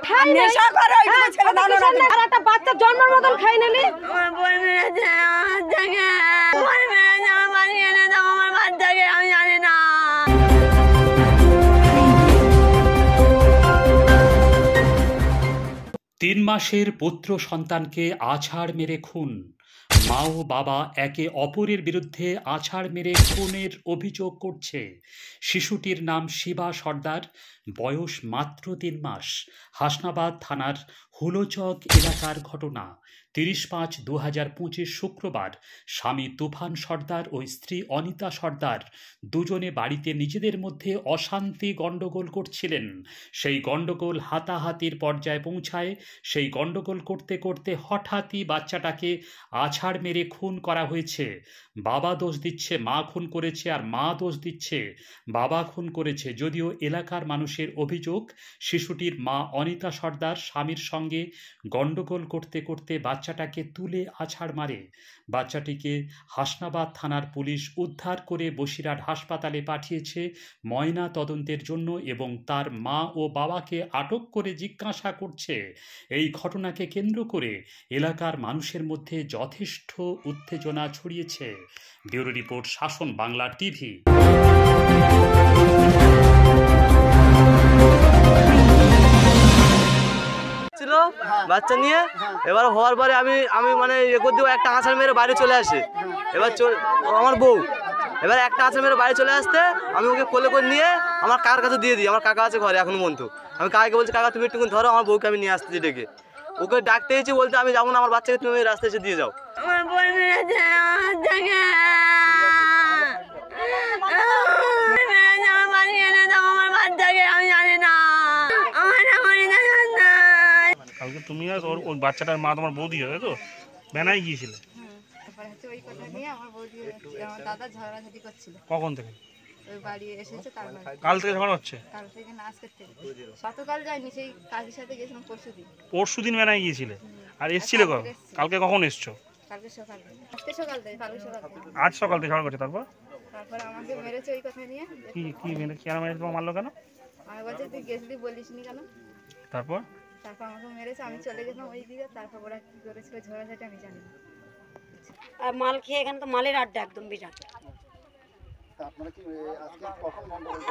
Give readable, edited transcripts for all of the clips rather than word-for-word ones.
ঠাই নেশা করে ওইটুকু ছেলে দাও না আর একটা বাচ্চা জন্মের মতন খাই নিলি আমার বই মেরেছে আমার জায়গা বই মেরেছে আমার বাড়ি এনে দাও আমার বাচ্চাকে আমি জানি না। 3 মাসের পুত্র সন্তানকে আছাড় মেরে খুন। মা ও বাবা একে অপরের বিরুদ্ধে আছাড় মেরে খুনের অভিযোগ করছে। শিশুটির নাম শিবা সর্দার, বয়স মাত্র 3 মাস। হাসনাবাদ থানার হুলোচক এলাকার ঘটনা। 30/5/2025 শুক্রবার স্বামী তুফান সর্দার ও স্ত্রী অনিতা সর্দার দুজনে বাড়িতে নিজেদের মধ্যে অশান্তি গণ্ডগোল করছিলেন। সেই গণ্ডগোল হাতাহাতির পর্যায়ে পৌঁছায়। সেই গণ্ডগোল করতে করতে হঠাৎই বাচ্চাটাকে আছাড় মেরে খুন করা হয়েছে। বাবা দোষ দিচ্ছে মা খুন করেছে, আর মা দোষ দিচ্ছে বাবা খুন করেছে। যদিও এলাকার মানুষের অভিযোগ, শিশুটির মা অনিতা সর্দার স্বামীর সঙ্গে গণ্ডগোল করতে করতে বাচ্চাটাকে তুলে আছাড় মারে। বাচ্চাটিকে হাসনাবাদ থানার পুলিশ উদ্ধার করে বসিরহাট হাসপাতালে পাঠিয়েছে ময়না তদন্তের জন্য এবং তার মা ও বাবাকে আটক করে জিজ্ঞাসা করছে। এই ঘটনাকে কেন্দ্র করে এলাকার মানুষের মধ্যে যথেষ্ট উত্তেজনা ছড়িয়েছে। ব্যুরো রিপোর্ট, শাসন বাংলা টিভি। বাচ্চা নিয়ে এবার হওয়ার পরে আমি মানে একটা আছাড় মেরে বাইরে চলে আসে। এবার আমার বউ এবার একটা আছাড় মেরে বাইরে চলে আসতে আমি ওকে কোলে করে নিয়ে আমার কাকার কাছে দিয়ে দিই। আমার কাকা আছে ঘরে এখনো পর্যন্ত। আমি কাকাকে বলছি, কাকা তুমি একটু ধরো, আমার বউকে আমি নিয়ে আসতেছি ডেকে। ওকে ডাকতে এসেছি, বলতে আমি যাবো না, আমার বাচ্চাকে তুমি রাস্তায় এসে দিয়ে যাও। আমার বই মেরেছে আমার জায়গা আমার বাড়ি এনে দাও আমার বাচ্চাকে আমি জানি না। কালকে তুমি আর ওর বাচ্চাটার মা তোমার বৌদি হবে তো বেনায় গিয়েছিলে? ওই কথা নিয়ে আমার বৌদি আমার দাদা ঝগড়াঝাটি করছিল। কখন থেকে? ওই বাড়ি এসেছে তারপর। কাল থেকে ঝগড়া হচ্ছে? কাল থেকে না, আজকের থেকে। গতকাল যাইনি, সেই কাজের সাথে গেছিলাম পরশুদিন। পরশুদিন বেনায় গিয়েছিলে? আর এসছিলে কালকে কখন এসছো? কালকে সকালে। আজকে সকাল থেকে, কালকে সকাল থেকে। আজ সকাল থেকে ঝগড়া করছে? তারপর আমাকে মেরেছে ওই কথা নিয়ে। কি মেরেছে? কেন মেরেছে? তোমার মারলো কেন? আমি বলছি তুই গেছলি বলিসনি কেন? তারপর আমাকে মেরেছে, আমি চলে গেছিলাম ওই দিকে। তারপর ওরা কি করেছিল ঝগড়াঝাটি আমি জানি না। আর মাল খেয়ে এখানে তো মালের আড্ডা একদম বিরাট।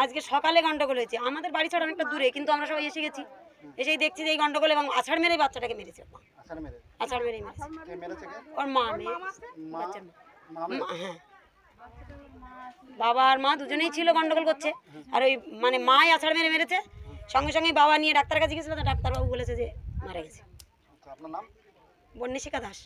আজকে সকালে গন্ডগোল হয়েছে। আমাদের বাড়ি ছাড়া অনেকটা দূরে, কিন্তু আমরা সবাই এসে গেছি। এসেই দেখছি যে এই গন্ডগোল, এবং আছাড় মেরে বাচ্চাটাকে মেরেছে। আছাড় মেরে মেরেছে ওর মা, বাচ্চার মা। হ্যাঁ, বাবা আর মা দুজনেই ছিল, গন্ডগোল করছে। আর ওই মানে মাই আছাড় মেরে মেরেছে। সঙ্গে সঙ্গে বাবা নিয়ে ডাক্তারের কাছে গেছিল, ডাক্তারবাবু বলেছে যে মারা গেছে। বন্যিশিকা দাস।